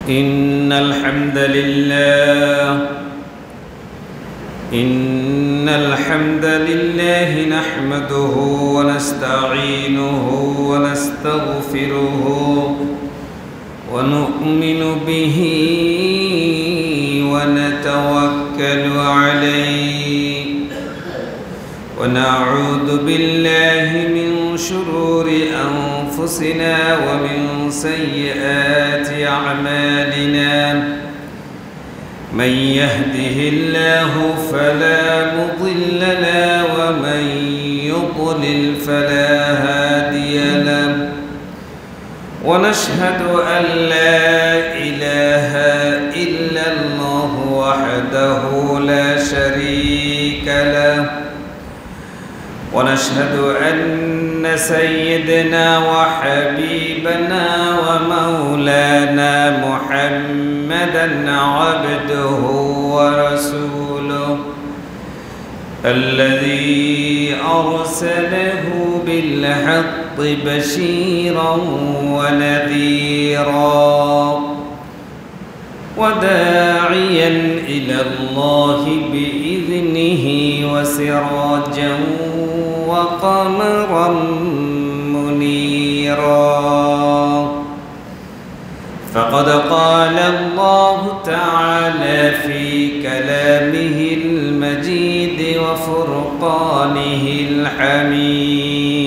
إن الحمد لله نحمده ونستعينه ونستغفره ونؤمن به ونتوكل عليه ونعوذ بالله من شرور أنفسنا ومن سيئات أعمالنا من يهده الله فلا مضل له ومن يضلل فلا هادي له ونشهد أن لا إله إلا الله وحده لا شريك له ونشهد أن سيدنا وحبيبنا ومولانا محمدا عبده ورسوله الذي أرسله بالحق بشيرا ونذيرا وداعيا إلى الله بإذنه وسراجا وقمرا منيرا فقد قال الله تعالى في كلامه المجيد وفرقانه الحميد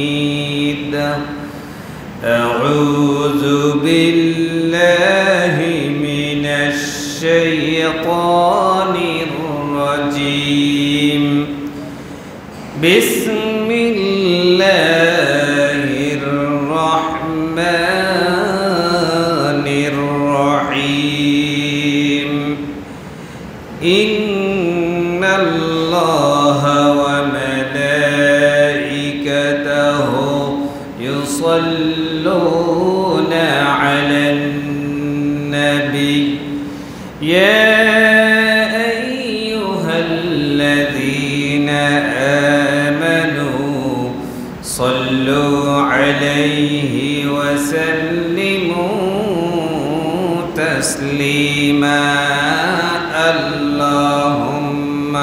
أعوذ بالله من الشيطان الرجيم بسم الله الرحمن الرحيم إن الله وملائكته يصلون على النبي يا أيها الذين آمنوا صلوا عليه وسلموا تسليما اللهم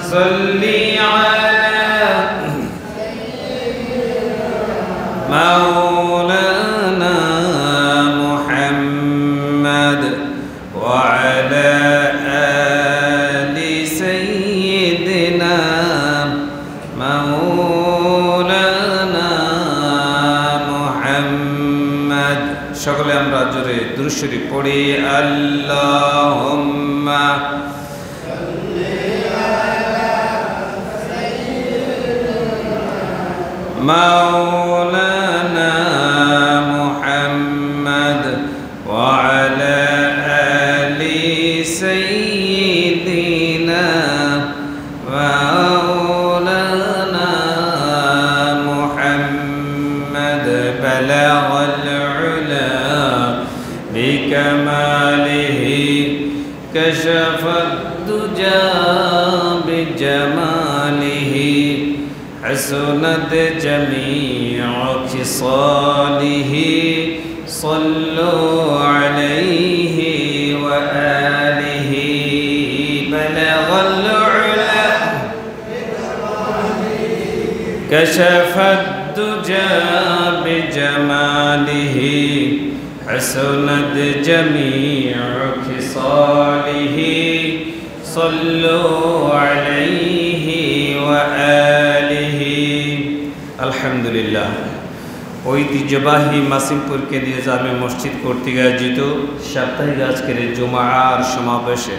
صل على مولانا محمد وعلى آل سيدنا مولانا محمد সকলে আমরা জোরে দুরূদ শরীফ পড়ি আল্লাহুম্মা مولانا محمد وعلى آل سيدنا مولانا محمد بلغ العلا بكماله كشف الدجى بجماله حسنت جميع خصاله صلوا عليه وآله بلغ العلا كشف الدجى بجماله حسنت جميع خصاله صلوا عليه وآله الحمد لله ঐতিহ্যবাহী মাসিমপুরকে দিয়ে জামে মসজিদ কর্তৃক আয়োজিত সাপ্তাহিক আজকের জুমার সমাবেশে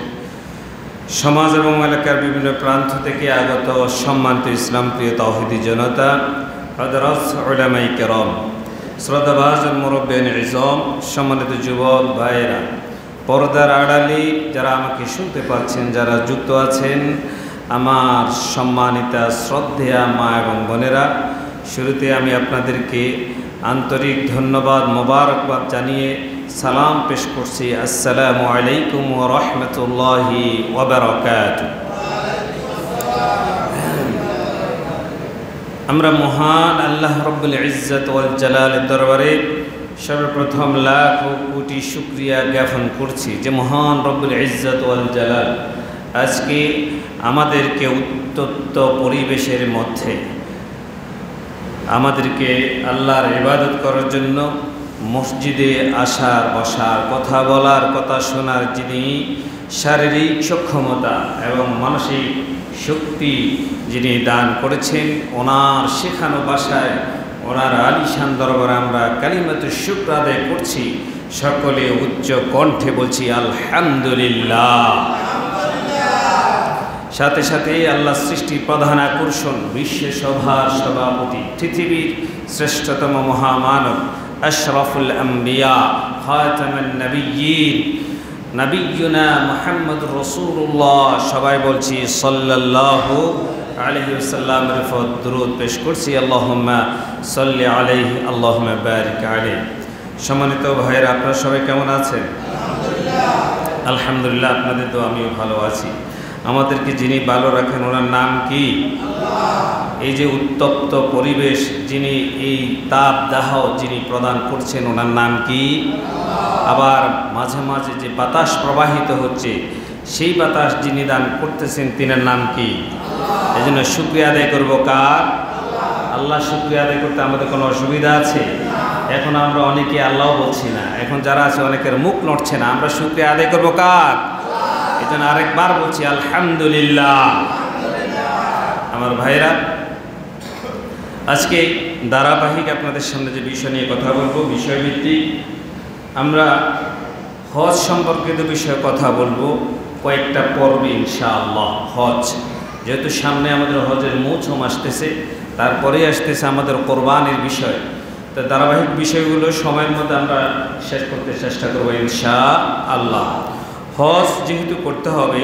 সমাজ এবং এলাকার বিভিন্ন প্রান্ত থেকে আগত সম্মানিত ইসলাম প্রিয় তাওহীদি জনতা হযরত উলামায়ে কেরাম শ্রদ্ধাভাজন মুরব্বিয়ান ইজম সম্মানিত যুবক ভাইয়েরা পর্দার আড়ালে যারা আমাকে শুনতে পাচ্ছেন যারা যুক্ত আছেন আমার সম্মানিতা শ্রদ্ধেয়া মা এবং বোনেরা শুরুতে আমি আপনাদেরকে আন্তরিক ধন্যবাদ মোবারকবাদ জানিয়ে সালাম পেশ করছি আসসালামু আলাইকুম ওয়া রাহমাতুল্লাহি ওয়া বারাকাতুহু আমরা মহান আল্লাহ রাব্বুল ইজ্জত ওয়াল জালালের দরবারে সর্বপ্রথম লাখ কোটি শুকরিয়া জ্ঞাপন করছি যে মহান রব্বুল ইজ্জত ওয়াল জালাল আজকে আমাদেরকে উত্তপ্ত পরিবেশের মধ্যে আমাদেরকে আল্লাহর ইবাদত করার জন্য মসজিদে আসার, বসার, কথা বলার, কথা শোনার যিনি শারীরিক সক্ষমতা এবং মানসিক শক্তি যিনি দান করেছেন, ওনার শেখানো ভাষায় ওনার আলিশান দরবারে আমরা কালিমাতুশ শুকর আদায় করছি। সকলে উচ্চ কণ্ঠে বলছি আলহামদুলিল্লাহ। সাথে সাথে আল্লাহ সৃষ্টির প্রধান আকর্ষণ, বিশ্বসভার সভাপতি, পৃথিবীর শ্রেষ্ঠতম মহামানব, আশরাফুল আম্বিয়া, খাতামুন নবিয়্যিন, নবিয়্যুনা মুহাম্মদুর রাসূলুল্লাহ, সবাই বলছি সাল্লাল্লাহু আলাইহি ওয়াসাল্লামের উপর দরুদ পেশ করছি। আল্লাহুম্মা সাল্লি আলাইহি, আল্লাহুম্মা বারিক আলাইহি। সম্মানিত ভাইয়েরা, আপনারা সবাই কেমন আছেন? আলহামদুলিল্লাহ, আপনাদের তো আমিও ভালো আছি। আমাদেরকে যিনি ভালো রাখেন ওনার নাম কি? এই যে উত্তপ্ত পরিবেশ, যিনি এই তাপ দাহ যিনি প্রদান করছেন ওনার নাম কি? আবার মাঝে মাঝে যে বাতাস প্রবাহিত হচ্ছে সেই বাতাস যিনি দান করতেছেন তিনার নাম কি? এই জন্য শুকরিয়া আদায় করবো কার? আল্লাহ। শুকরিয়া আদায় করতে আমাদের কোনো অসুবিধা আছে? এখন আমরা অনেকে আল্লাহ বলছি না, এখন যারা আছে অনেকের মুখ নড়ছে না। আমরা শুকরিয়া আদায় করবো কার? এই জন্য আরেকবার বলছি আলহামদুলিল্লাহ। আমার ভাইরা, আজকে ধারাবাহিক আপনাদের সামনে যে বিষয় নিয়ে কথা বলবো, বিষয়ভিত্তিক আমরা হজ সম্পর্কিত বিষয়ে কথা বলবো কয়েকটা পর্বে ইনশাআল্লাহ। হজ যেহেতু সামনে আমাদের হজের মৌসুম আসতেছে, তারপরে আসতেছে আমাদের কোরবানির বিষয়, তো ধারাবাহিক বিষয়গুলো সময়ের মধ্যে আমরা শেষ করতে চেষ্টা করবো ইনশাআল্লাহ। হজ যেহেতু করতে হবে,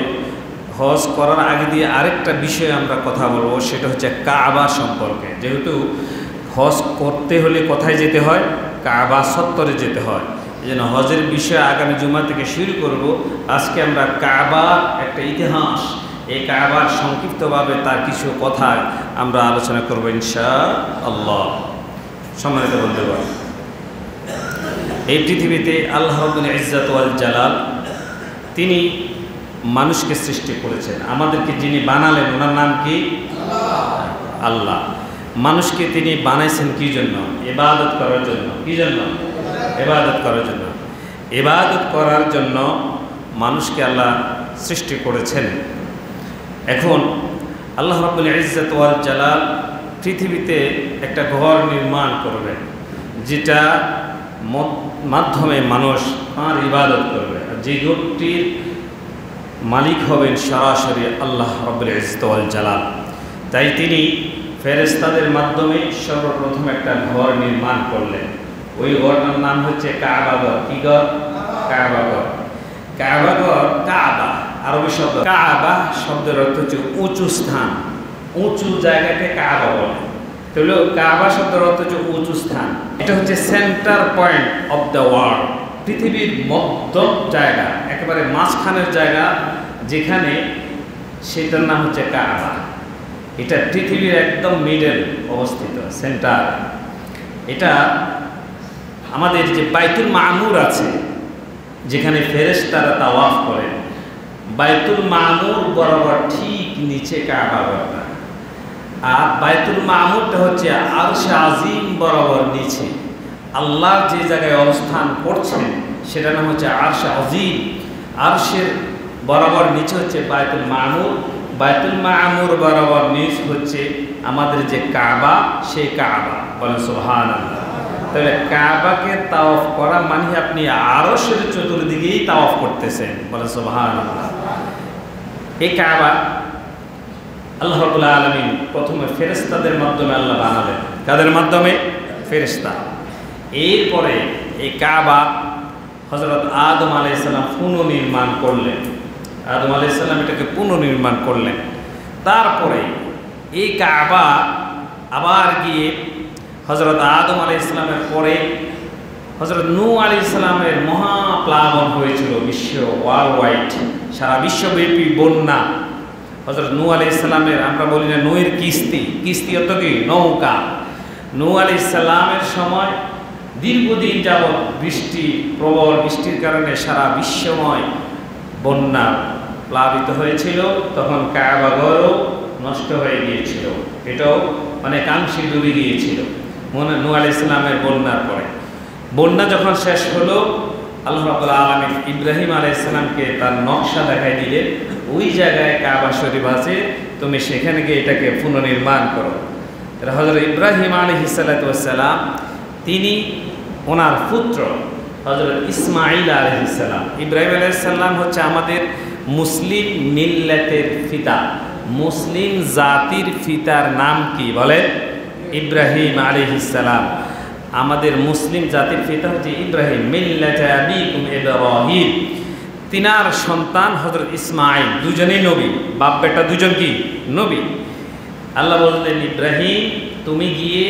হজ করার আগে দিয়ে আরেকটা বিষয়ে আমরা কথা বলবো, সেটা হচ্ছে কাবা সম্পর্কে। যেহেতু হজ করতে হলে কোথায় যেতে হয়? কাবা চত্বরে যেতে হয়। এই জন্য হজের বিষয়ে আগামী জুমা থেকে শুরু করব। আজকে আমরা কাবার একটা ইতিহাস, এই কাবার সংক্ষিপ্তভাবে তার কিছু কথা আমরা আলোচনা করব ইনশাআল্লাহ। সম্মানিত বন্ধুগণ, এই পৃথিবীতে আল্লাহ রাব্বুল ইজ্জত ওয়াল জালাল তিনি মানুষকে সৃষ্টি করেছেন। আমাদেরকে যিনি বানালেন ওনার নাম কি? আল্লাহ। মানুষকে তিনি বানাইছেন কি জন্য? ইবাদত করার জন্য। কি জন্য? ইবাদত করার জন্য। ইবাদত করার জন্য মানুষকে আল্লাহ সৃষ্টি করেছেন। এখন আল্লাহ রাব্বুল ইজ্জত ওয়াল জালাল পৃথিবীতে একটা ঘর নির্মাণ করবেন, যেটা মাধ্যমে মানুষ তাঁর ইবাদত করবে। আর যে ঘরটির মালিক হবেন সরাসরি আল্লাহ রাব্বুল ইজ্জত ওয়াল জালাল। তাই তিনি ফেরেশতাদের মাধ্যমে সর্বপ্রথম একটা ঘর নির্মাণ করলেন। ওই ঘরটার নাম হচ্ছে কাবা ঘর। কি ঘর? কাবা ঘর। কাবা ঘর, কাবা আরবি শব্দ। কাবা শব্দের অর্থ হচ্ছে উঁচু স্থান, উঁচু জায়গাকে কাবা বলে। তাহলে কাবা শব্দের অর্থ হচ্ছে উঁচু স্থান। এটা হচ্ছে centre point of the world, পৃথিবীর মধ্যম জায়গা, একেবারে মাঝখানের জায়গা যেখানে, সেটার নাম হচ্ছে কাবা। এটা পৃথিবীর একদম মিডল অবস্থিত, সেন্টার। এটা আমাদের যে বাইতুল মামুর আছে, যেখানে ফেরেশতারা তাওয়াফ করেন, বাইতুল মামুর বরাবর ঠিক নিচে কাবা ঘরটা। আর বাইতুল মামুরটা হচ্ছে আরশে আজিম বরাবর নিচে। আল্লাহ যে জায়গায় অবস্থান করছেন সেটার নাম হচ্ছে আরশে আজিম। আরশের বরাবর নিচে হচ্ছে বাইতুল মামুর। বাইতুল মামুর বরাবর নিচ হচ্ছে আমাদের যে কাবা, সেই কাবা। বলেন সুবহানাল্লাহ। তাহলে কাবাকে তাওয়াফ করা মানে আপনি আরশের চতুর্দিকেই তাওয়াফ করতেছেন। বলেন সুবহানাল্লাহ। এই কাবা আল্লাহ রাব্বুল আলামিন প্রথমে ফেরেশতাদের মাধ্যমে আল্লাহ বানালেন। কাদের মাধ্যমে? ফেরেশতা। এরপরে এই কাবা হযরত আদম আলাইহিস সালাম পুনর্নির্মাণ করলেন। আদম আলাইহিস সালাম এটাকে পুনর্নির্মাণ করলেন। তারপরে এই কাবা আবার গিয়ে হযরত আদম আলাইহিস সালামের পরে হযরত নূহ আলাইহিস সালামের মহাপ্লাবন হয়েছিল, বিশ্ব ওয়ার্ল্ড ওয়াইড, সারা বিশ্বব্যাপী বন্যা। হযরত নূহ আলাইহিস সালামের, আমরা বলি না নূহের কিস্তি, কিস্তি অর্থ কি? নৌকা। নূহ আলাইহিস সালামের সময় দীর্ঘদিন যাবৎ প্রবল বৃষ্টির কারণে সারা বিশ্বময় বন্যা প্লাবিত হয়েছিল, তখন কাবা ঘরও নষ্ট হয়ে গিয়েছিল, এটাও অনেকাংশে ডুবে গিয়েছিল নূহ আলাইহিস সালামের বন্যার পরে। বন্যা যখন শেষ হলো, আল্লাহ রাব্বুল আলামিন ইব্রাহিম আলাইহিস সালামকে তার নকশা দেখাই দিলেন, ওই জায়গায় কাবা শরীফ আছে, তুমি সেখানে গিয়ে এটাকে পুনর্নির্মাণ করো। হযরত ইব্রাহিম আলাইহিস সালাম তিনি ওনার পুত্র হযরত ইসমাঈল আলাইহিস সালাম, ইব্রাহিম আলাইহিস সালাম হচ্ছে আমাদের মুসলিম মিল্লাতের পিতা, মুসলিম জাতির পিতার নাম কি বলেন? ইব্রাহিম আলাইহিস সালাম। আমাদের মুসলিম জাতির পিতা হচ্ছে ইব্রাহিম, মিল্লাতে আবিকুম ইব্রাহিম। তিনার সন্তান হযরত ইসমাঈল, দুজনেই নবী, বাপ বেটা দুজন কি নবী। আল্লাহ বললেন, ইব্রাহিম তুমি গিয়ে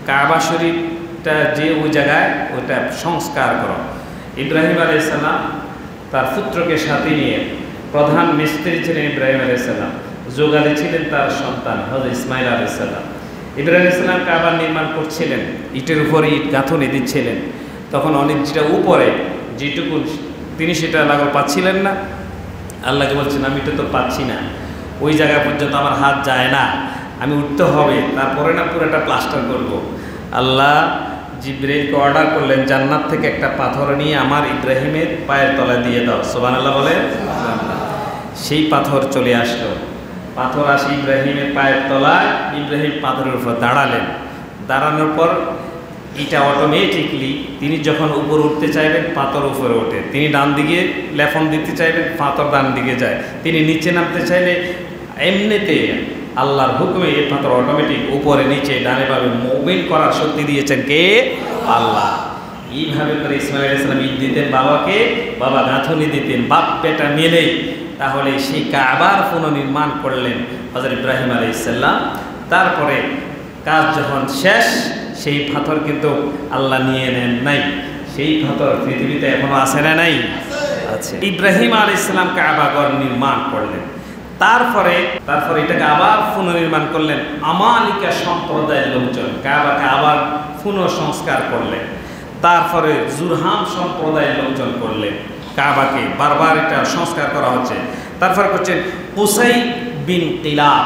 কাবা শরীফটা যে ওই জায়গায় ওইটা সংস্কার করো। ইব্রাহিম আলাইহিস সালাম তার পুত্রকে সাথে নিয়ে, প্রধান মিস্ত্রি ছিলেন ইব্রাহিম আলাইহিস সালাম, যোগালী ছিলেন তার সন্তান হযরত ইসমাঈল আলাইহিস সালাম। ইব্রাহিম আলাইহিস সালাম কাবা নির্মাণ করছিলেন, ইটের উপরে ইট গাঁথনি দিচ্ছিলেন। তখন অনেক যেটা উপরে যেটুকু তিনি সেটা লাগল পাচ্ছিলেন না, আল্লাহকে বলছেন আমি এটা তো পাচ্ছি না, ওই জায়গা পর্যন্ত আমার হাত যায় না, আমি উঠতে হবে, তারপরে না পুরোটা প্লাস্টার করব। আল্লাহ জিবরাইলকে অর্ডার করলেন, জান্নাত থেকে একটা পাথর নিয়ে আমার ইব্রাহিমের পায়ের তলায় দিয়ে দাও। সুবহানাল্লাহ বলে। সেই পাথর চলে আসলো, পাথর আসে ইব্রাহিমের পায়ের তলায়, ইব্রাহিম পাথরের উপর দাঁড়ালেন। দাঁড়ানোর পর এটা অটোমেটিকলি তিনি যখন উপর উঠতে চাইবেন পাথর উপরে ওঠে, তিনি ডান দিকে লেফন দিতে চাইবেন পাথর ডান দিকে যায়, তিনি নিচে নামতে চাইলে এমনিতে আল্লাহর হুকুমে এই পাথর অটোমেটিক উপরে নিচে ডানে বামে মুভমেন্ট করার শক্তি দিয়েছেন কে? আল্লাহ। এইভাবে করে ইসমাঈল আলাইহিস সালাম ঈদ দিতেন বাবাকে, বাবা গাঁথনি দিতেন, বাপ বেটা মিলেই। তাহলে সেই কাবার পুনর্নির্মাণ করলেন হযরত ইব্রাহিম আলাইহিস সালাম। তারপরে কাজ যখন শেষ, সেই পাথর কিন্তু আল্লাহ নিয়ে নেন নাই, সেই পাথর পৃথিবীতে এখনো আছে না নাই? আছে। ইব্রাহিম আলাইহিস সালাম কাবা ঘর নির্মাণ করলেন, তারপরে এটাকে আবার পুনর্নির্মাণ করলেন আমালিকা সম্প্রদায়ের লোকজন, কাবাকে আবার পুনঃসংস্কার করলেন। তারপরে জুরহাম সম্প্রদায়ের লোকজন করলেন, কাবাকে বারবার এটা সংস্কার করা হচ্ছে। তারপরে করছেন কুসাই বিন কিলাব,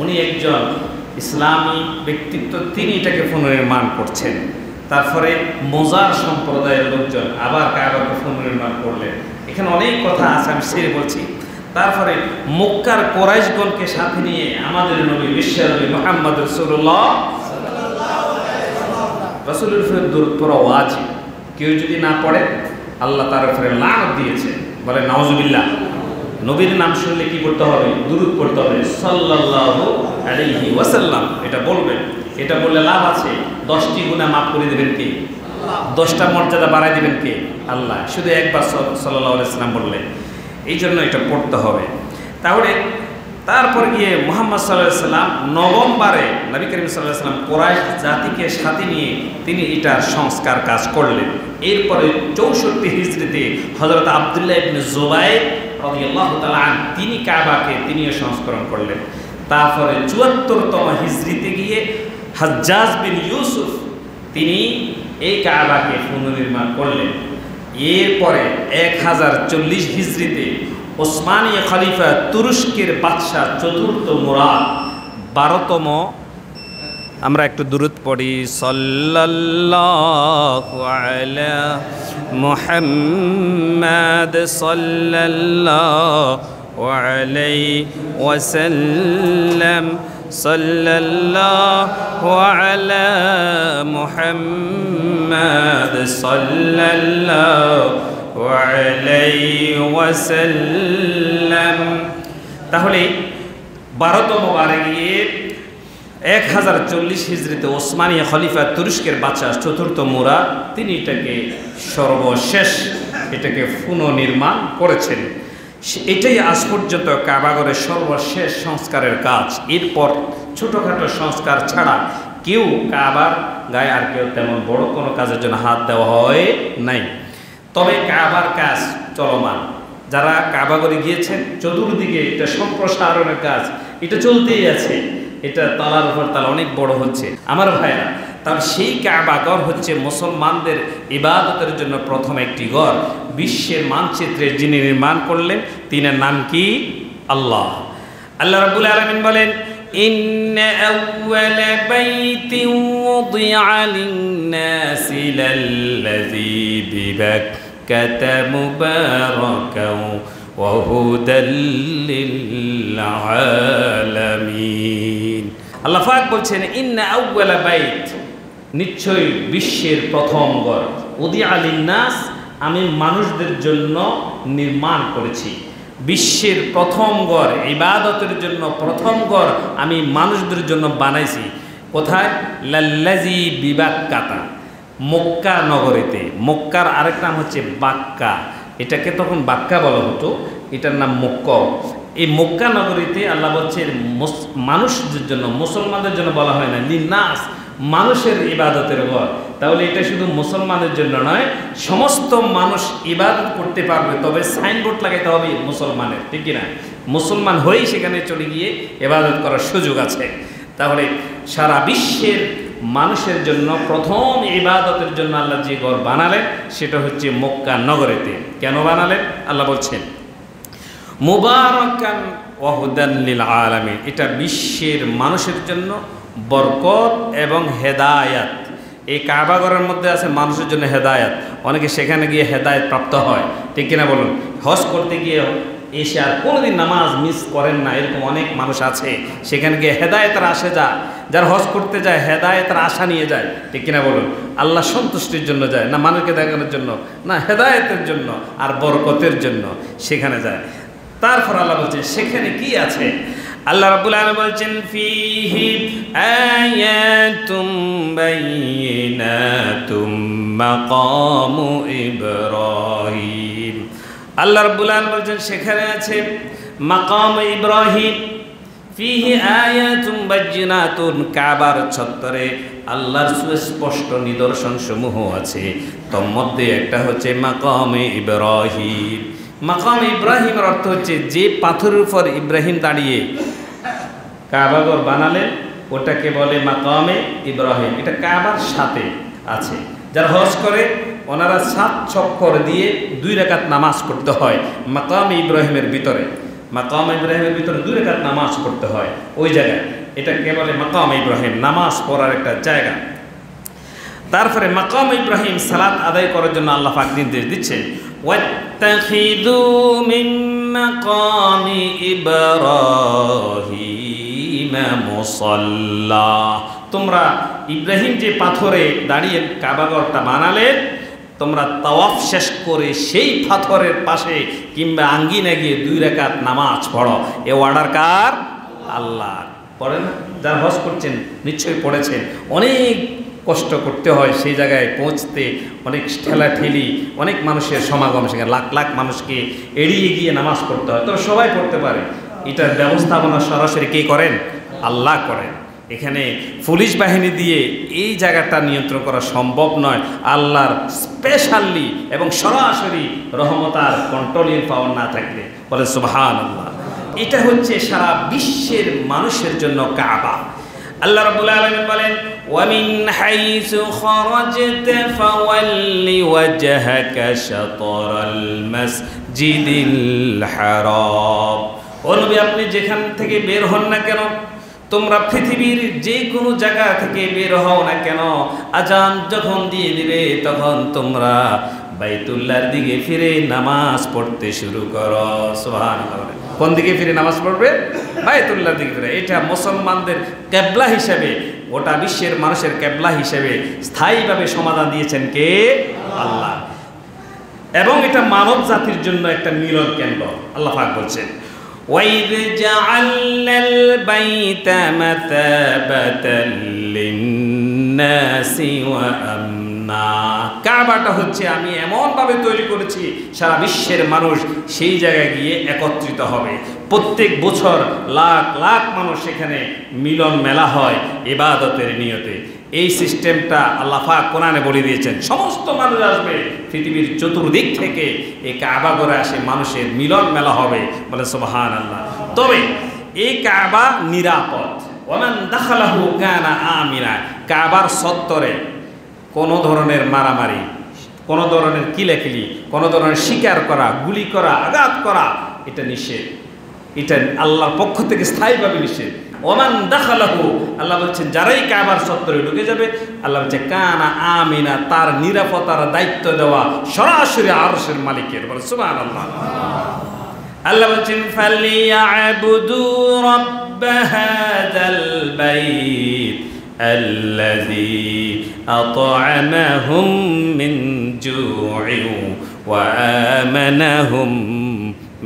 উনি একজন ইসলামী ব্যক্তিত্ব, তিনি এটাকে পুনর্নির্মাণ করছেন। তারপরে মোজার সম্প্রদায়ের লোকজন আবার কাবাকে পুনর্নির্মাণ করলেন। এখানে অনেক কথা আছে, আমি সেরে বলছি। তারপরে মক্কার কোরাইশগণকে সাথে নিয়ে আমাদের নবী বিশ্বনবী মুহাম্মদ রাসূলুল্লাহ রাসূলের উপরে দরুদ পড়া ওয়াজিব, কেউ যদি না পড়ে আল্লাহ তার উপরে লানত দিয়েছে, বলে নাউজুবিল্লাহ। নবীর নাম শুনলে কি করতে হবে? দুরূদ পড়তে হবে, সাল্লাল্লাহু আলাইহি ওয়াসাল্লাম। এটা বলবেন, এটা বললে লাভ আছে। 10টি গুনাহ মাফ করে দেবেন কে? 10টা মর্যাদা বাড়ায় দিবেন কে? আল্লাহ। শুধু একবার সাল্লাল্লাহু আলাইহি ওয়াসাল্লাম বললে, এই জন্য এটা পড়তে হবে। তাহলে তারপর গিয়ে মুহাম্মদ সাল্লাল্লাহু আলাইহি ওয়াসাল্লাম নভেম্বরে নবী করিম সাল্লাল্লাহু আলাইহি ওয়াসাল্লাম কুরাইশ জাতিকে সাথে নিয়ে তিনি এটার সংস্কার কাজ করলেন। এরপরে 64 হিজরিতে হযরত আব্দুল্লাহ ইবনে জুবাইর রাদিয়াল্লাহু তাআলা আনহু তিনি কাবাকে তিনিও সংস্করণ করলেন। তারপরে 74তম হিজরিতে গিয়ে হাজ্জাজ বিন ইউসুফ তিনি এই কাবাকে পুনর্নির্মাণ করলেন। এরপরে 1040 হিজরিতে ওসমানীয় খলিফা তুরস্কের বাদশাহ চতুর্থ মুরাদ 12তম, আমরা একটু দুরূদ পড়ি, সাল্লাল্লাহু আলা মুহাম্মাদ সাল্লাল্লাহু আলাইহি ওয়াসাল্লাম, সাল্লাল্লাহু আলা মুহাম্মাদ সাল্লাল্লাহু আলাইহি ওয়াসাল্লাম। তাহলে 12তম বারে গিয়ে 1040 হিজরিতে ওসমানীয় খলিফা তুরস্কের বাদশাহ চতুর্থ মুরাদ তিনি এটাকে সর্বশেষ এটাকে পুনর্নির্মাণ করেছেন। এটাই আজ পর্যন্ত কাবাগরের সর্বশেষ সংস্কারের কাজ। এরপর ছোটোখাটো সংস্কার ছাড়া কেউ কাবার গায়ে আর কেউ তেমন বড় কোনো কাজের জন্য হাত দেওয়া হয় নাই। তবে কাবার কাজ চলমান, যারা কাবাগরে গিয়েছেন চতুর্দিকে এটা সম্প্রসারণের কাজ এটা চলতেই আছে, এটা তালার উপর তালা অনেক বড় হচ্ছে। আমার ভাইরা, তাহলে সেই কাবা ঘর হচ্ছে মুসলমানদের ইবাদতের জন্য প্রথম একটি ঘর। বিশ্বের মানচিত্রে যিনি নির্মাণ করলেন তিনার নাম কি? আল্লাহ। আল্লাহ রাব্বুল আলামিন বলেন, ইন্না আউওয়ালা বাইতিন ওয়ুদিআ লিন-নাসি লাল্লাযী বিবাক্কাতা মুবারাকান ওয়া হুদাল লিল-আলামিন। আল্লাহ পাক বলছেন, ইন্না আউওয়ালা বাইত, নিশ্চয়ই বিশ্বের প্রথম ঘর, উদিআ লিন-নাস, আমি মানুষদের জন্য নির্মাণ করেছি। বিশ্বের প্রথম ঘর, ইবাদতের জন্য প্রথম ঘর আমি মানুষদের জন্য বানাইছি। কোথায়? লাল্লাযী বিবাক্কাতা, মক্কা নগরীতে। মক্কার আরেক নাম হচ্ছে বাক্কা, এটাকে তখন বাক্কা বলা হতো, এটার নাম মক্কা। এই মক্কা নগরীতে আল্লাহ বলছেন মানুষদের জন্য, মুসলমানদের জন্য বলা হয় না, লিন্নাস, মানুষের ইবাদতের ঘর। তাহলে এটা শুধু মুসলমানের জন্য নয়, সমস্ত মানুষ ইবাদত করতে পারবে, তবে সাইনবোর্ড লাগাইতে হবে মুসলমানের, ঠিক কিনা? মুসলমান হয়েই সেখানে চলে গিয়ে ইবাদত করার সুযোগ আছে। তাহলে সারা বিশ্বের মানুষের জন্য প্রথম ইবাদতের জন্য আল্লাহ যে ঘর বানালেন সেটা হচ্ছে মক্কা নগরীতে। কেন বানালেন? আল্লাহ বলছেন, মুবারাকান ওয়া হুদান লিল আলামিন, এটা বিশ্বের মানুষের জন্য বরকত এবং হেদায়াত। এই কাবা ঘরের মধ্যে আছে মানুষের জন্য হেদায়াত। অনেকে সেখানে গিয়ে হেদায়েত প্রাপ্ত হয়, ঠিক কিনা বলুন? হজ করতে গিয়ে এসে আর কোনোদিন নামাজ মিস করেন না, এরকম অনেক মানুষ আছে। সেখানে গিয়ে হেদায়েতের আশা যায়, যারা হজ করতে যায় হেদায়েতের আশা নিয়ে যায়, ঠিক কিনা বলুন? আল্লাহ সন্তুষ্টির জন্য যায় না, মানুষকে দেখানোর জন্য না, হেদায়েতের জন্য আর বরকতের জন্য সেখানে যায়। তারপর আল্লাহ বলছে সেখানে কি আছে? আল্লাহ রাব্বুল আলামিন বলছেন, ফীহি আয়াতুম বাইয়িনাতুম মাকামু ইব্রাহিম। আল্লাহ রাব্বুল আলামিন বলছেন সেখানে আছে মাকাম ইব্রাহিম। ফীহি আয়াতুম বাইয়িনাতুন, কাবার চত্বরে আল্লাহর সুস্পষ্ট নিদর্শন সমূহ আছে। তোর মধ্যে একটা হচ্ছে মাকামে ইব্রাহিম। মাকাম ইব্রাহিমের অর্থ হচ্ছে যে পাথরের উপর ইব্রাহিম দাঁড়িয়ে কাবাঘর বানালেন ওটাকে বলে মাকামে ইব্রাহিম। এটা কাবার সাথে আছে। যারা হজ করে ওনারা 7 চক্কর দিয়ে 2 রাকাত নামাজ পড়তে হয় মাকামে ইব্রাহিমের ভিতরে। মাকামে ইব্রাহিমের ভিতরে 2 রাকাত নামাজ পড়তে হয় ওই জায়গায়, এটাকে বলে মাকামে ইব্রাহিম, নামাজ পড়ার একটা জায়গা। তারপরে মাকাম ইব্রাহিম সালাত আদায় করার জন্য আল্লাহ পাক নির্দেশ দিচ্ছেন, ওয়াত্তাখিযু মিন মাকামি ইব্রাহিম মুসাল্লা, তোমরা ইব্রাহিম যে পাথরে দাঁড়িয়ে কাবাঘরটা বানালেন, তোমরা তাওয়াফ শেষ করে সেই পাথরের পাশে কিংবা আঙ্গিনা গিয়ে 2 রাকাত নামাজ পড়ো। এ অর্ডার কার? আল্লাহ। পড়েন না? যারা হজ করছেন নিশ্চয়ই পড়েছেন, অনেক কষ্ট করতে হয় সেই জায়গায় পৌঁছতে, অনেক ঠেলাঠেলি, অনেক মানুষের সমাগম, সেখানে লাখ লাখ মানুষকে এড়িয়ে গিয়ে নামাজ পড়তে হয়। তবে সবাই পড়তে পারে, এটার ব্যবস্থাপনা সরাসরি কে করেন? আল্লাহ করেন। এখানে পুলিশ বাহিনী দিয়ে এই জায়গাটা নিয়ন্ত্রণ করা সম্ভব নয়। আল্লাহর স্পেশালি এবং সরাসরি রহমত আর কন্ট্রোলিং পাওয়ার না থাকলে বলে সুবহানাল্লাহ। এটা হচ্ছে সারা বিশ্বের মানুষের জন্য কাবা। আল্লাহ রাব্বুল আলামিন বলেন, ওয়া মিন হাইসু খারাজতা ফাওয়াল্লি ওয়াজহাকা শাতরাল মাসজিদিল হারাম। ও নবী, আপনি যেখান থেকে বের হন না কেন, তোমরা পৃথিবীর যে কোনো জায়গা থেকে বের হও না কেন, আজান যখন দিয়ে দিবে তখন তোমরা বাইতুল্লাহর দিকে ফিরে নামাজ পড়তে শুরু করো। সুবহানাল্লাহ। কোন দিকে ফিরে নামাজ পড়বে? বাইতুল্লাহর দিকে ফিরে। এটা মুসলমানদের কিবলা হিসেবে, গোটা বিশ্বের মানুষের কিবলা হিসেবে স্থায়ীভাবে সমাধান দিয়েছেন কে? আল্লাহ। এবং এটা মানব জাতির জন্য একটা মিলন কেন্দ্র। আল্লাহ পাক বলছেন, وَإِذْ جَعَلْنَا الْبَيْتَ مَثَابَةً لِلنَّاسِ وَأَمْنًا। কাবাটা হচ্ছে আমি এমনভাবে তৈরি করেছি সারা বিশ্বের মানুষ সেই জায়গায় গিয়ে একত্রিত হবে। প্রত্যেক বছর লাখ লাখ মানুষ সেখানে মিলন মেলা হয় ইবাদতের নিয়তে। এই সিস্টেমটা আল্লাহ পাক কোরআনে বলে দিয়েছেন। সমস্ত মানুষ আসবে পৃথিবীর চতুর্দিক থেকে, এই কাবা ঘরে আসে মানুষের মিলন মেলা হবে, বলে সুবহানাল্লাহ। তবে এই কাবা নিরাপদ, ওয়ামান দাখালাহু কানা আমিনা। কাবার চত্বরে কোনো ধরনের মারামারি, কোনো ধরনের কিলাকিলি, কোনো ধরনের শিকার করা, গুলি করা, আঘাত করা এটা নিষেধ। এটা আল্লাহর পক্ষ থেকে স্থায়ীভাবে নিষেধ। ওমান দাখালাহু, আল্লাহ বলছেন যারাই কাবার চত্বরে ঢুকে যাবে, আল্লাহ বলছে কানা আমিনা, তার নিরাপত্তার দায়িত্ব দেওয়া সরাসরি আরশের মালিকের। বলে সুবহানাল্লাহ। আল্লাহ বলছেন ফালিয়াবুদু রাব্ব হাযাল বাইত আল্লাযী আত'আমাহুম মিন জু'ইন ওয়া আমানাহুম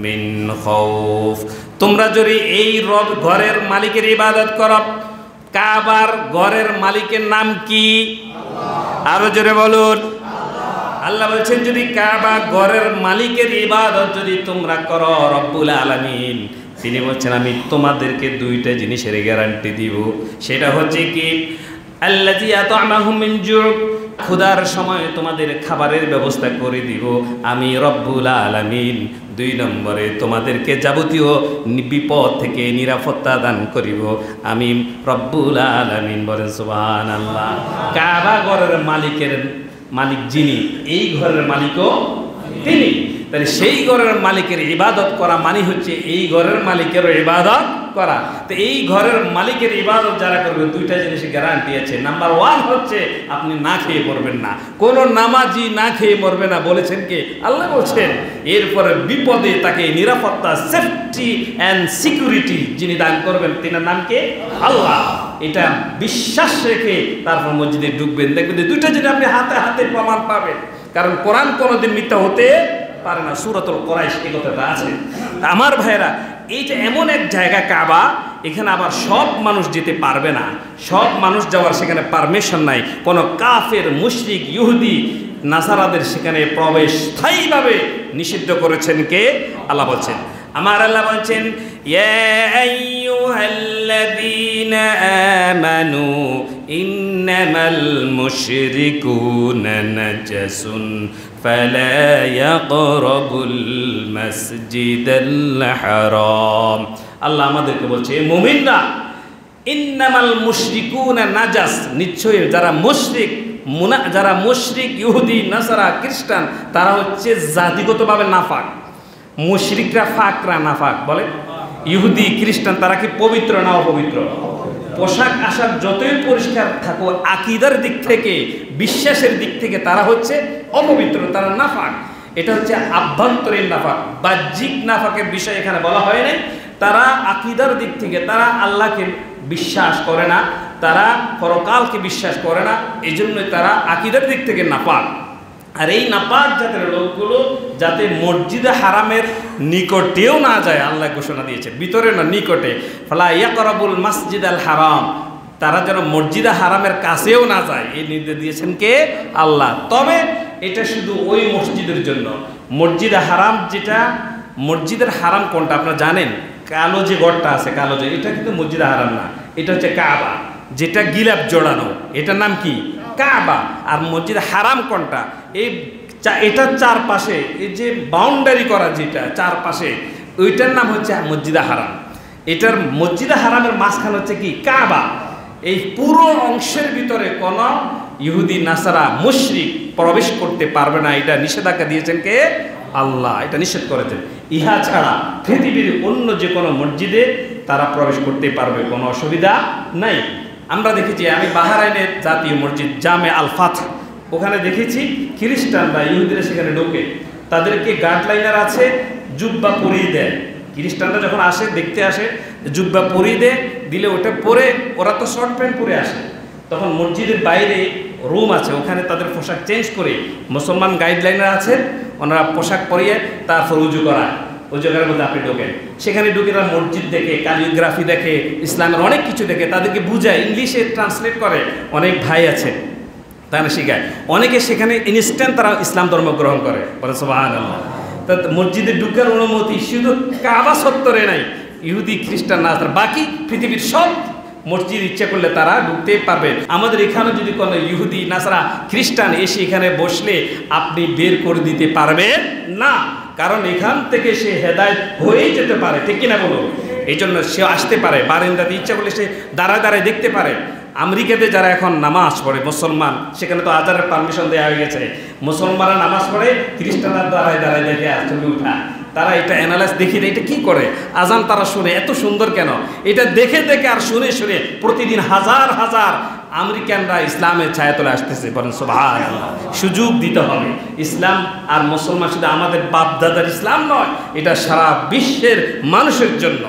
মিন খাউফ। তোমরা যদি এই রব ঘরের মালিকের ইবাদত করো, কাবার ঘরের মালিকের নাম কি? আরো জোরে বলুন। আল্লাহ বলছেন যদি কাবা ঘরের মালিকের ইবাদত যদি তোমরা করো, রব্বুল আলামিন তিনি বলছেন আমি তোমাদেরকে দুইটা জিনিসের গ্যারান্টি দিব। সেটা হচ্ছে কি, আল্লাযী আত'আমাহুম মিন জু', ক্ষুধার সময় তোমাদের খাবারের ব্যবস্থা করে দিব আমি রব্বুল আলামিন। 2 নম্বরে তোমাদেরকে যাবতীয় বিপদ থেকে নিরাপত্তা দান করিব আমি রব্বুল আলামিন। বলেন সুবহানাল্লাহ। কাবা ঘরের মালিক যিনি, এই ঘরের মালিকও তিনি। তাহলে সেই ঘরের মালিকের ইবাদত করা মানে হচ্ছে এই ঘরের মালিকেরও ইবাদত করা। তো এই ঘরের মালিকের ইবাদত যারা করবে, দুইটা জিনিসের গ্যারান্টি আছে। নাম্বার 1 হচ্ছে আপনি না খেয়ে মরবেন না, কোনো নামাজি না খেয়ে মরবে না, বলেছেন কে? আল্লাহ বলছেন। এরপরে বিপদে তাকে নিরাপত্তা, সেফটি অ্যান্ড সিকিউরিটি যিনি দান করবেন তিনার নাম কে? আল্লাহ। এটা বিশ্বাস রেখে তারপর মসজিদে ঢুকবেন, দেখবেন যে দুইটা জিনিস আপনি হাতে হাতে প্রমাণ পাবেন। কারণ কোরআন কোনোদিন মিথ্যা হতে পারে না। সূরাতুল কুরাইশ এই কথাটা আছে। আমার ভাইরা, এইটা এমন এক জায়গা কাবা, এখানে আবার সব মানুষ যেতে পারবে না। সব মানুষ যাওয়ার সেখানে পারমিশন নাই। কোনো কাফের, মুশরিক, ইহুদি, নাসারাদের সেখানে প্রবেশ স্থায়ীভাবে নিষিদ্ধ করেছেন কে? আল্লাহ বলছেন। আমার আল্লাহ বলছেন ইয়া আইয়ুহাল্লাযীনা আমানু ইন্নামাল মুশরিকুনা নাজাসুন ফালা ইয়াকরাবুল মাসজিদাল হারাম। আল্লাহ আমাদেরকে বলছে এ মুমিনরা, ইন্নামাল মুশরিকুনা নাজাস, নিশ্চয়ই যারা মুশরিক ইহুদি, নাসারা, খ্রিস্টান তারা হচ্ছে জাতিগতভাবে নাফাক। মুশরিকরা ফাকরা নাফাক বলে। ইহুদি খ্রিস্টান তারা কি পবিত্র না অপবিত্র? পোশাক আশাক যতই পরিষ্কার থাকো, আকীদার দিক থেকে, বিশ্বাসের দিক থেকে তারা হচ্ছে অপবিত্র, তারা নাফাক। এটা হচ্ছে আভ্যন্তরীণ নাফাক। বাহ্যিক নাফাকের বিষয় এখানে বলা হয় নাই। তারা আকীদার দিক থেকে তারা আল্লাহকে বিশ্বাস করে না, তারা পরকালকে বিশ্বাস করে না, এই জন্যই তারা আকীদার দিক থেকে নাপাক। আর এই নাপাক জাতের লোকগুলো যাতে মসজিদে হারামের নিকটেও না যায়, আল্লাহ ঘোষণা দিয়েছে, ভিতরে না নিকটে। ফালা ইয়াকরাবুল মাসজিদাল হারাম, তারা যেন মসজিদে হারামের কাছেও না যায়, এই নির্দেশ দিয়েছেন কে? আল্লাহ। তবে এটা শুধু ওই মসজিদের জন্য। মসজিদে হারাম যেটা, মসজিদের হারাম কোনটা আপনারা জানেন? কালো যে গড়টা আছে, কালো যে, এটা কিন্তু মসজিদে হারাম না, এটা হচ্ছে কাবা, যেটা গিলাপ জড়ানো, এটার নাম কি? কাবা। আর মসজিদে হারাম কোনটা? এটার চারপাশে এই যে বাউন্ডারি করা যেটা চারপাশে, ওইটার নাম হচ্ছে মসজিদে হারাম। এটার মসজিদে হারামের মাঝখানে হচ্ছে কি? কাবা। এই পুরো অংশের ভিতরে কোন ইহুদি, নাসারা, মুশরিক প্রবেশ করতে পারবে না। এটা নিষেধাজ্ঞা দিয়েছেন কে? আল্লাহ। এটা নিষেধ করেছেন। ইহা ছাড়া পৃথিবীর অন্য যে কোনো মসজিদে তারা প্রবেশ করতে পারবে, কোনো অসুবিধা নাই। আমরা দেখেছি, আমি বাহরাইনের জাতীয় মসজিদ জামে আল ফাত, ওখানে দেখেছি খ্রিস্টানরা, ইহুদিরা সেখানে ঢোকে, তাদেরকে গার্ডলাইনার আছে, জুব্বা পরিয়ে দেয়। খ্রিস্টানরা যখন আসে, দেখতে আসে, জুব্বা পরিয়ে দিলে ওটা পরে, ওরা তো শর্ট প্যান্ট পরে আসে, তখন মসজিদের বাইরে রুম আছে, ওখানে তাদের পোশাক চেঞ্জ করে, মুসলমান গাইডলাইনার আছে, ওনারা পোশাক পরিয়ে তারপর উজু করায়, উজু করার মধ্যে আপনি ঢোকেন। সেখানে ঢুকে তারা মসজিদ দেখে, কালিগ্রাফি দেখে, ইসলামের অনেক কিছু দেখে, তাদেরকে বুঝায়, ইংলিশে ট্রান্সলেট করে। অনেক ভাই আছে তারা শিখায়, অনেকে সেখানে ইনস্ট্যান্ট তারা ইসলাম ধর্ম গ্রহণ করে। বলে সুবহানাল্লাহ। তা মসজিদে ঢুকার অনুমতি শুধু কাবা চত্বরে নাই, ইহুদি, খ্রিস্টান না, বাকি পৃথিবীর সব মসজিদ ইচ্ছা করলে তারা ঢুকতে পারবে। আমাদের এখানে যদি কোনো ইহুদি, নাসারা, খ্রিস্টান এসে এখানে বসলে আপনি বের করে দিতে পারবেন না। কারণ এখান থেকে সে হেদায়েত হয়েই যেতে পারে, ঠিক কিনা বলো? এই জন্য সে আসতে পারে, বারিন্দাতে ইচ্ছা করলে সে দাঁড়ায় দাঁড়ায় দেখতে পারে। আমেরিকাতে যারা এখন নামাজ পড়ে মুসলমান, সেখানে তো আজানের পারমিশন দেওয়া হয়ে গেছে, মুসলমানরা নামাজ পড়ে, খ্রিস্টানরা দাঁড়ায় দাঁড়ায় দেখে আর ছবি উঠা, তারা এটা অ্যানালাইজ দেখি এটা কি করে, আজান তারা শুনে এত সুন্দর কেন, এটা দেখে দেখে আর শুনে শুনে প্রতিদিন হাজার হাজার আমেরিকানরা ইসলামের ছায়াতলে আসতেছে। বলেন সুবহানাল্লাহ। সুযোগ দিতে হবে। ইসলাম আর মুসলমান শুধু আমাদের বাপ দাদার ইসলাম নয়, এটা সারা বিশ্বের মানুষের জন্য,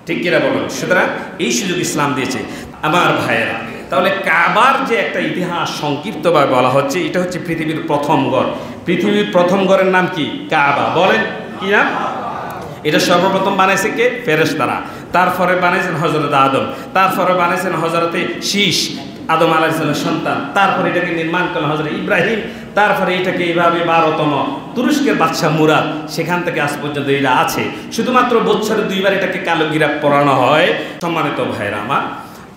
ঠিক কিনা বলুন? সুতরাং এই সুযোগ ইসলাম দিয়েছে। আমার ভাইয়েরা, তাহলে কাবার যে একটা ইতিহাস সংক্ষিপ্তভাবে বলা হচ্ছে, এটা হচ্ছে পৃথিবীর প্রথম ঘর। পৃথিবীর প্রথম ঘরের নাম কি? কাবা। বলেন কি নাম? এটা সর্বপ্রথম বানাইছে কে? ফেরেশতারা। তারপরে বানাইছেন হযরত আদম, তারপরে বানাইছেন হযরতে শীষ, আদম আলাইহিস সালামের সন্তান। তারপরে এটাকে নির্মাণ করলেন হযরত ইব্রাহিম। তারপরে এটাকে এইভাবে 12তম তুরস্কের বাদশাহ মুরাদ, সেখান থেকে আজ পর্যন্ত এটা আছে। শুধুমাত্র বছরে 2 বার এটাকে কালো গিরা পরানো হয়। সম্মানিত ভাইরা আমার,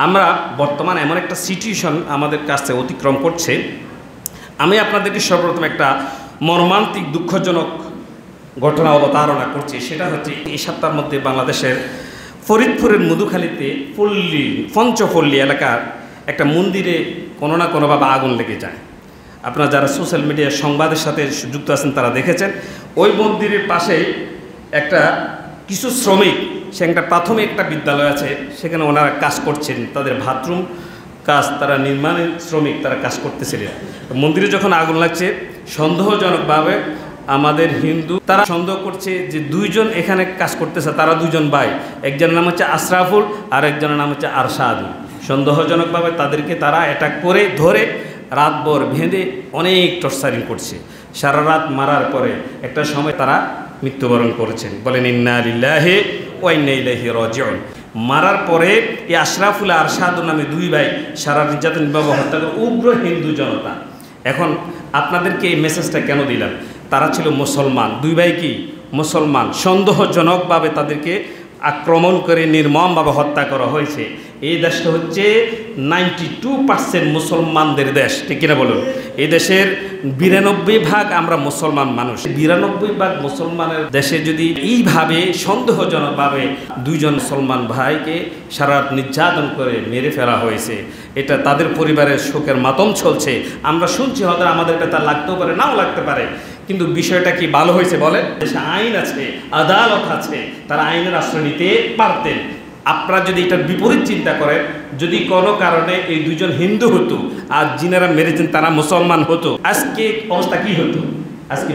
আমরা বর্তমান এমন একটা সিচুয়েশন আমাদের কাছে অতিক্রম করছে। আমি আপনাদেরকে সর্বপ্রথম একটা মর্মান্তিক দুঃখজনক ঘটনা অবতারণা করছি। সেটা হচ্ছে এই সপ্তাহের মধ্যে বাংলাদেশের ফরিদপুরের মধুখালীতে পঞ্চপল্লী এলাকার একটা মন্দিরে কোনো না কোনোভাবে আগুন লেগে যায়। আপনারা যারা সোশ্যাল মিডিয়ার সংবাদের সাথে যুক্ত আছেন তারা দেখেছেন। ওই মন্দিরের পাশে একটা কিছু শ্রমিক, সে একটা প্রাথমিক একটা বিদ্যালয় আছে, সেখানে ওনারা কাজ করছেন, তাদের বাথরুম কাজ, তারা নির্মাণের শ্রমিক, তারা কাজ করতেছিলেন। মন্দিরে যখন আগুন লাগছে, সন্দেহজনকভাবে আমাদের হিন্দু তারা সন্দেহ করছে যে 2 জন এখানে কাজ করতেছে, তারা 2 জন ভাই, একজনের নাম হচ্ছে আশরাফুল আর একজনের নাম হচ্ছে আরশাদুল। সন্দেহজনকভাবে তাদেরকে তারা অ্যাটাক করে ধরে রাতভর বেঁধে অনেক টর্চারিং করছে। সারা রাত মারার পরে একটা সময় তারা মৃত্যুবরণ করেছেন। বলেন ইন্না লিল্লাহি ওয়া ইন্না ইলাইহি রাজিউন। মারার পরে এই আশরাফুল আর আরশাদুল নামে 2 ভাই সারা নির্যাতন নির্মম হত্যা করে উগ্র হিন্দু জনতা। এখন আপনাদেরকে এই মেসেজটা কেন দিলাম? তারা ছিল মুসলমান, 2 ভাই কি মুসলমান, সন্দেহজনকভাবে তাদেরকে আক্রমণ করে নির্মমভাবে হত্যা করা হয়েছে। এই দেশটা হচ্ছে 92% মুসলমানদের দেশ, ঠিক কিনা বলুন? এই দেশের 92% আমরা মুসলমান মানুষ। 92% মুসলমানের দেশে যদি এইভাবে সন্দেহজনকভাবে 2 জন মুসলমান ভাইকে সারা নির্যাতন করে মেরে ফেলা হয়েছে, এটা তাদের পরিবারের শোকের মাতম চলছে। আমরা শুনছি হয়তো আমাদের এটা লাগতেও পারে, নাও লাগতে পারে, কিন্তু বিষয়টা কি ভালো হয়েছে বলেন? দেশে আইন আছে, আদালত আছে, তারা আইনের আশ্রয় নিতে পারতেন। আপনারা যদি এটার বিপরীত চিন্তা করেন, যদি কোনো কারণে এই 2 জন হিন্দু হতো আর যিনারা মেরেছেন তারা মুসলমান হতো, আজকে অবস্থা কি হতো? আজকে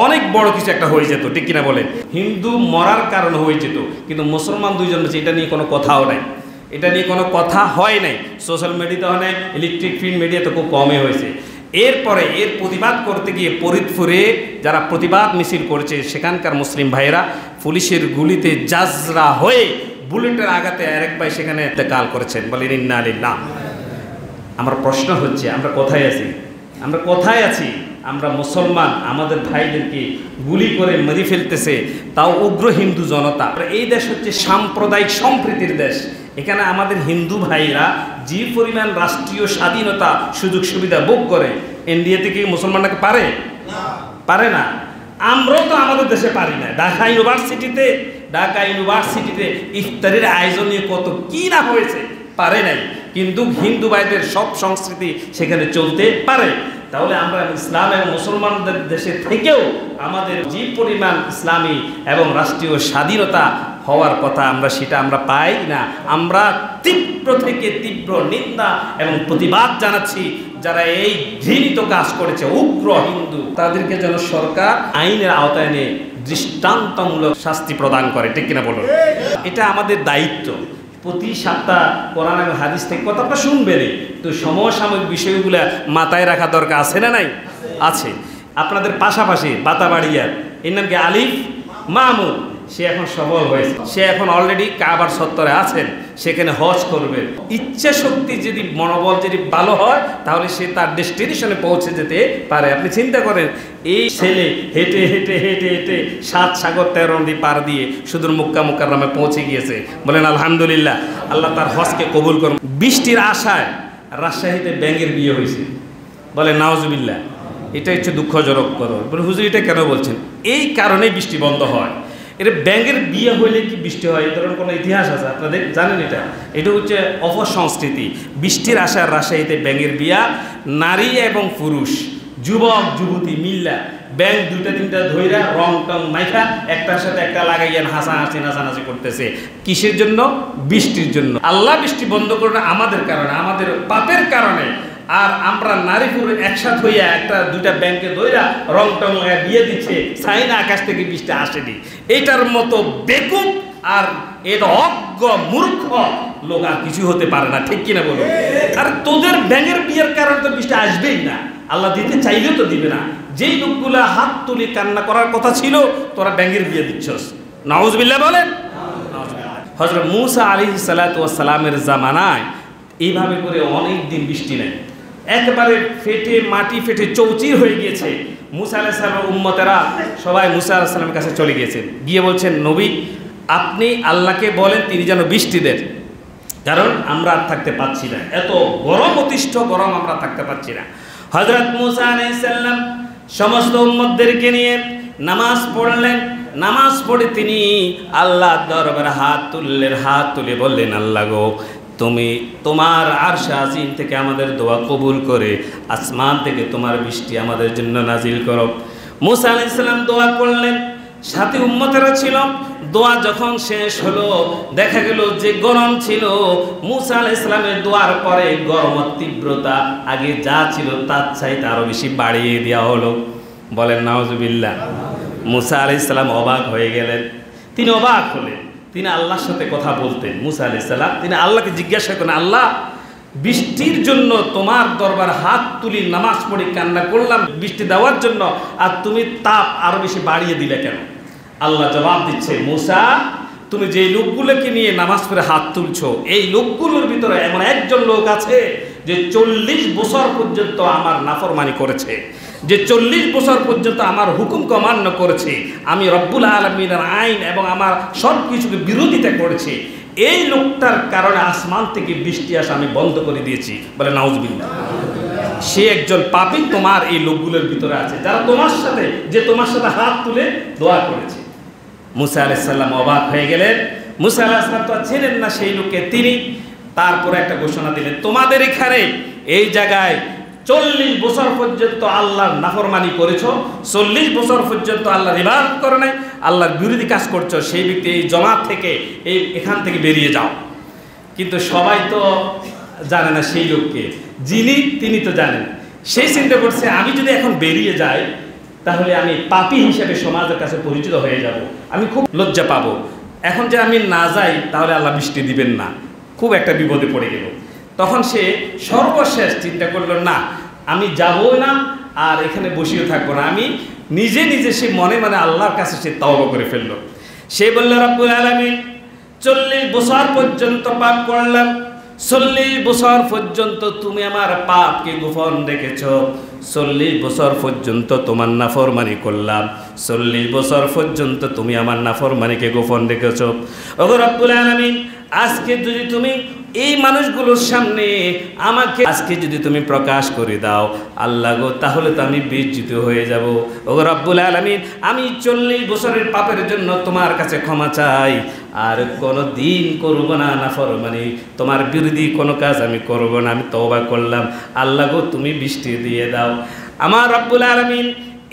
অনেক বড় কিছু একটা হয়ে যেত, ঠিক কিনা বলেন? হিন্দু মরার কারণ হয়ে যেত, কিন্তু মুসলমান 2 জন এটা নিয়ে কোনো কথাও নাই, এটা নিয়ে কোনো কথা হয় নাই। সোশ্যাল মিডিয়াতে হয় নাই, ইলেকট্রিক প্রিন্ট মিডিয়াতে খুব কমে হয়েছে। এরপরে এর প্রতিবাদ করতে গিয়ে ফরিদপুরে যারা প্রতিবাদ মিছিল করেছে, সেখানকার মুসলিম ভাইয়েরা পুলিশের গুলিতে জাজরা হয়ে বুলেটের আঘাতে আরেক ভাই সেখানে ইন্তেকাল করেছেন। বলেন ইন্না লিল্লাহ। আমার প্রশ্ন হচ্ছে, আমরা কোথায় আছি? আমরা কোথায় আছি? আমরা মুসলমান, আমাদের ভাইদেরকে গুলি করে মেরে ফেলতেছে, তাও উগ্র হিন্দু জনতা। এই দেশ হচ্ছে সাম্প্রদায়িক সম্প্রীতির দেশ। এখানে আমাদের হিন্দু ভাইরা যে পরিমাণ রাষ্ট্রীয় স্বাধীনতা সুযোগ সুবিধা ভোগ করে, ইন্ডিয়া থেকে মুসলমানরা পারে না। আমরাও তো আমাদের দেশে পারি না। ঢাকা ইউনিভার্সিটিতে ইফতারের আয়োজন নিয়ে কত কি না হয়েছে, পারে নাই। কিন্তু হিন্দু ভাইদের সব সংস্কৃতি সেখানে চলতে পারে। তাহলে আমরা ইসলাম এবং মুসলমানদের দেশে থেকেও আমাদের যে পরিমাণ ইসলামী এবং রাষ্ট্রীয় স্বাধীনতা হওয়ার কথা, সেটা আমরা পাই না। আমরা তীব্র থেকে তীব্র নিন্দা এবং প্রতিবাদ জানাচ্ছি যারা এই ঘৃণিত কাজ করেছে, উগ্র হিন্দু, তাদেরকে যেন সরকার আইনের আওতায় নিয়ে দৃষ্টান্তমূলক শাস্তি প্রদান করে, ঠিক কিনা বলুন? এটা আমাদের দায়িত্ব। প্রতি সপ্তাহ কোরআন এবং হাদিস থেকে কথাটা শুনবেনই, তো সমসাময়িক বিষয়গুলো মাথায় রাখা দরকার আছে না নাই? আছে। আপনাদের পাশাপাশি বাতাবাড়িয়ার, এর নাম কি আলিফ মাহমুদ, সে এখন সফল হয়েছে, সে এখন অলরেডি কাবার চত্বরে আছেন, সেখানে হজ করবে। ইচ্ছা শক্তি যদি মনোবল যদি ভালো হয়, তাহলে সে তার ডেস্টিনেশনে পৌঁছে যেতে পারে। আপনি চিন্তা করেন, এই ছেলে হেঁটে হেঁটে হেঁটে হেঁটে 7 সাগর 13 নদী পার দিয়ে সুদূর মক্কা মুকাররমে পৌঁছে গিয়েছে। বলেন আলহামদুলিল্লাহ, আল্লাহ তার হজকে কবুল করুন। বৃষ্টির আশায় রাজশাহীতে ব্যাঙের বিয়ে হয়েছে, বলে নাউজুবিল্লাহ। এটা হচ্ছে দুঃখজনক কথা। বলে হুজুর এটা কেন বলছেন? এই কারণেই বৃষ্টি বন্ধ হয়। এটা ব্যাঙের বিয়ে হইলে কি বৃষ্টি হয়, এই ধরনের কোনো ইতিহাস আছে আপনাদের জানেন? এটা হচ্ছে অপসংস্কৃতি। বৃষ্টির আশার রাজশাহীতে ব্যাঙের বিয়া, নারী এবং পুরুষ, যুবক যুবতী মিল্লা ব্যাঙ দুইটা তিনটা ধইরা রং টং মাইখা একটার সাথে একটা লাগাইয়া হাসাহাসি নাচানাচি করতেছে। কিসের জন্য? বৃষ্টির জন্য। আল্লাহ বৃষ্টি বন্ধ করবে আমাদের কারণে, আমাদের পাপের কারণে। আর আমরা নারী পুরুষ একসাথ হইয়া একটা দুইটা ব্যাংকে ধইরা রং টং লাগায় বিয়ে দিচ্ছে, চাই না আকাশ থেকে বৃষ্টি আসেনি। এটার মতো বেকুব আর এটা অজ্ঞ মূর্খ লোক আর কিছু হতে পারে না, ঠিক কিনা বলো? আর তোদের ব্যাঙের বিয়ের কারণে তো বৃষ্টি আসবেই না, আল্লাহ দিতে চাইলেও তো দিবে না। যেই লোকগুলা হাত তুলে কান্না করার কথা ছিল, তোরা ব্যাঙের বিয়ে দিচ্ছস। নাউজুবিল্লাহ বলেন। হযরত মূসা আলাইহিস সালাতু ওয়াস সালামের জামানায় এইভাবে করে অনেক দিন বৃষ্টি নেই, একবারে ফেটে মাটি ফেটে চৌচির হয়ে গিয়েছে। মূসা আলাইহিস সালামের উম্মতেরা সবাই মূসা আলাইহিস সালামের কাছে চলে গিয়েছেন, গিয়ে বলছেন, নবী আপনি আল্লাহকে বলেন তিনি যেন বৃষ্টি দেন, কারণ আমরা আর থাকতে পাচ্ছি না, এত গরম, অতিষ্ঠ গরম, আমরা থাকতে পাচ্ছি না। হযরত মূসা আলাইহিস সালাম সমস্ত উম্মতদেরকে নিয়ে নামাজ পড়লেন। নামাজ পড়ে তিনি আল্লাহর দরবারে হাত তুললেন, হাত তুলে বললেন, আল্লাহ গো, তুমি তোমার আরশ আজিম থেকে আমাদের দোয়া কবুল করে আসমান থেকে তোমার বৃষ্টি আমাদের জন্য নাজিল করো। মূসা আলাইহিস সালাম দোয়া করলেন, সাথে উম্মতেরা ছিল। দোয়া যখন শেষ হলো, দেখা গেল যে গরম ছিল, মূসা আলাইহিস সালামের দোয়ার পরে গরমের তীব্রতা আগে যা ছিল তার চাইতে আরো বেশি বাড়িয়ে দেওয়া হলো। বলেন নাউজুবিল্লাহ। মূসা আলাইহিস সালাম অবাক হয়ে গেলেন। তিনি অবাক হলেন, তিনি আল্লাহর সাথে কথা বলতেন। মূসা আলাইহিস সালাম তিনি আল্লাহকে জিজ্ঞাসা করেন, আল্লাহ বৃষ্টির জন্য তোমার দরবার হাত তুলি নামাজ পড়ি কান্না করলাম বৃষ্টি দেওয়ার জন্য, আর তুমি তাপ আরো বেশি বাড়িয়ে দিলে কেন? আল্লাহ জবাব দিচ্ছে, মূসা তুমি যে লোকগুলোকে নিয়ে নামাজ পড়ে হাত তুলছো, এই লোকগুলোর ভিতরে এমন একজন লোক আছে যে 40 বছর পর্যন্ত আমার নাফরমানি করেছে, যে 40 বছর পর্যন্ত আমার হুকুমকে অমান্য করেছে, আমি রব্বুল আলামিনের আইন এবং আমার সব কিছুকে বিরোধিতা করেছে। এই লোকটার কারণে আসমান থেকে বৃষ্টি আসা আমি বন্ধ করে দিয়েছি। বলে নাউজুবিল্লাহ। সে একজন পাপী তোমার এই লোকগুলোর ভিতরে আছে, যারা তোমার সাথে, যে তোমার সাথে হাত তুলে দোয়া করেছে। মূসা আলাইহিস সালাম অবাক হয়ে গেলেন। মূসা আলাইহিস সালাম তো ছিলেন না সেই লোকে, তিনি তারপরে একটা ঘোষণা দিলেন, তোমাদের এখানে এই জায়গায় 40 বছর পর্যন্ত আল্লাহর নাফরমানি করেছো, 40 বছর পর্যন্ত আল্লাহর ইবাদত করো নাই, আল্লাহর বিরোধী কাজ করছো, সেই ব্যক্তি এই জমাত থেকে এখান থেকে বেরিয়ে যাও। কিন্তু সবাই তো জানে না সেই লোককে, যিনি তিনি তো জানেন। সেই চিন্তা করছে, আমি যদি এখন বেরিয়ে যাই তাহলে আমি পাপী হিসেবে সমাজের কাছে পরিচিত হয়ে যাব, আমি খুব লজ্জা পাবো। এখন যে আমি না যাই তাহলে আল্লাহ বৃষ্টি দিবেন না, খুব একটা বিপদে পড়ে গেল। তখন সে সর্বশেষ চিন্তা করলো, না আমি যাবো না আর এখানে বসেও থাকবো না, আমি নিজে নিজে সে মনে মনে আল্লাহর কাছে সে তওবা করে ফেললো। সে বলল, রব্বুল আলামিন 40 বছর পর্যন্ত পাপ করলাম, 40 বছর পর্যন্ত তুমি আমার পাপকে গোপন রেখেছ, 40 বছর পর্যন্ত তোমার নাফরমানি করলাম, 40 বছর পর্যন্ত তুমি আমার নাফরমানিকে গোপন রেখেছ। ওগো রব্বুল আলামিন, আজকে যদি তুমি এই মানুষগুলোর সামনে আমাকে আজকে যদি তুমি প্রকাশ করে দাও আল্লাহ গো, তাহলে তো আমি বিচ্যুত হয়ে যাব। ওগো রব্বুল আলামিন, আমি 40 বছরের পাপের জন্য তোমার কাছে ক্ষমা চাই, আর কোনো দিন করব না নাফরমানি, তোমার বিরোধী কোনো কাজ আমি করব না, আমি তওবা করলাম, আল্লাহ গো তুমি বৃষ্টি দিয়ে দাও। আমার রব্বুল আলামিন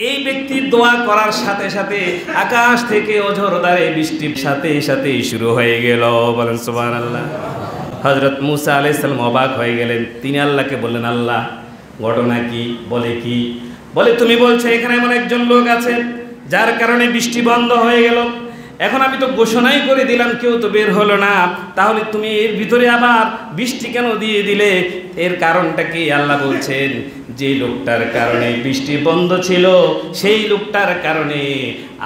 এই ব্যক্তি দোয়া করার সাথে সাথে আকাশ থেকে অঝোরধারে বৃষ্টির সাথে সাথেই শুরু হয়ে গেল। বলেন সুবহানাল্লাহ। হযরত মূসা আলাইহিস সালাম অবাক হয়ে গেলেন। তিনি আল্লাহকে বললেন, আল্লাহ ঘটনা কি? বলে কি? বলে তুমি বলছো এখানে এমন একজন লোক আছে যার কারণে বৃষ্টি বন্ধ হয়ে গেল, এখন আমি তো ঘোষণাই করে দিলাম, কেউ তো বের হলো না, তাহলে তুমি এর ভিতরে আবার বৃষ্টি কেন দিয়ে দিলে? এর কারণটা কি? আল্লাহ বলছেন, যে লোকটার কারণে বৃষ্টি বন্ধ ছিল সেই লোকটার কারণে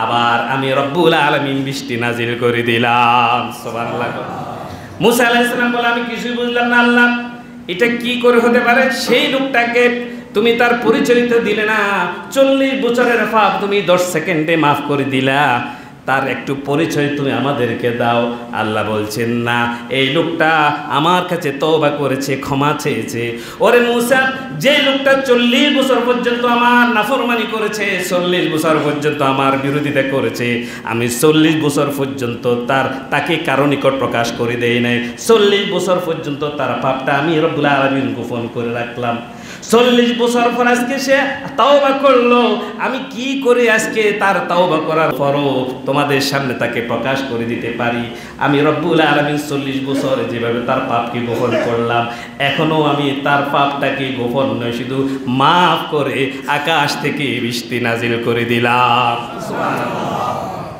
আবার আমি রব্বুল আলামিন বৃষ্টি নাজিল করে দিলাম। সুবহানাল্লাহ। মূসা আলাইহিস সালাম বলে, আমি কিছুই বুঝলাম না আল্লাহ, এটা কি করে হতে পারে? সেই লোকটাকে তুমি তার পরিচয় দিলে না, 40 বছরের পাপ তুমি 10 সেকেন্ডে মাফ করে দিলা, তার একটু পরিচয় তুমি আমাদেরকে দাও। আল্লাহ বলছেন না, এই লোকটা আমার কাছে তওবা করেছে, ক্ষমা চেয়েছে। ওরে মূসা, যে লোকটা 40 বছর পর্যন্ত আমার নাফরমানি করেছে, 40 বছর পর্যন্ত আমার বিরোধিতা করেছে, আমি 40 বছর পর্যন্ত তাকে কারো নিকট প্রকাশ করে দেই নাই। 40 বছর পর্যন্ত তার পাপটা আমি রব্বুল আলামিন গোপন করে রাখলাম। 40 বছর পর আজকে সে তাওবা করলো। আমি কি করে আজকে তার তাওবা করার পরও তোমাদের সামনে তাকে প্রকাশ করে দিতে পারি? আমি রব্বুল আলামিন 40 বছর যেভাবে তার পাপকে গোপন করলাম, এখনো আমি তার পাপটাকে গোপন নয়, শুধু মাফ করে আকাশ থেকে বৃষ্টি নাজিল করে দিলাম।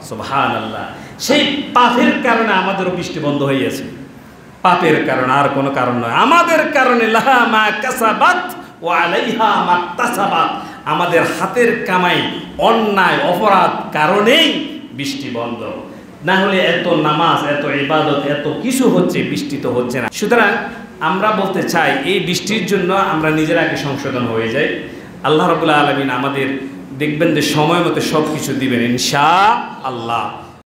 সুবহানাল্লাহ। সেই পাপের কারণে আমাদেরও বৃষ্টি বন্ধ হয়ে গেছে। পাপের কারণে, আর কোনো কারণ নয়। আমাদের কারণে লাহা মা কাসাবাত ওয়া আলাইহা মাকতাসাবাত, আমাদের হাতের কামাই, অন্যায় অপরাধ কারণেই বৃষ্টি বন্ধ। না হলে এত নামাজ, এত ইবাদত, এত কিছু হচ্ছে, বৃষ্টি তো হচ্ছে না। সুতরাং আমরা বলতে চাই, এই বৃষ্টির জন্য আমরা নিজের আগে সংশোধন হয়ে যাই। আল্লাহ রাব্বুল আলামিন আমাদের দেখবেন যে সময় মতো সব কিছু দিবেন ইনশাআল্লাহ।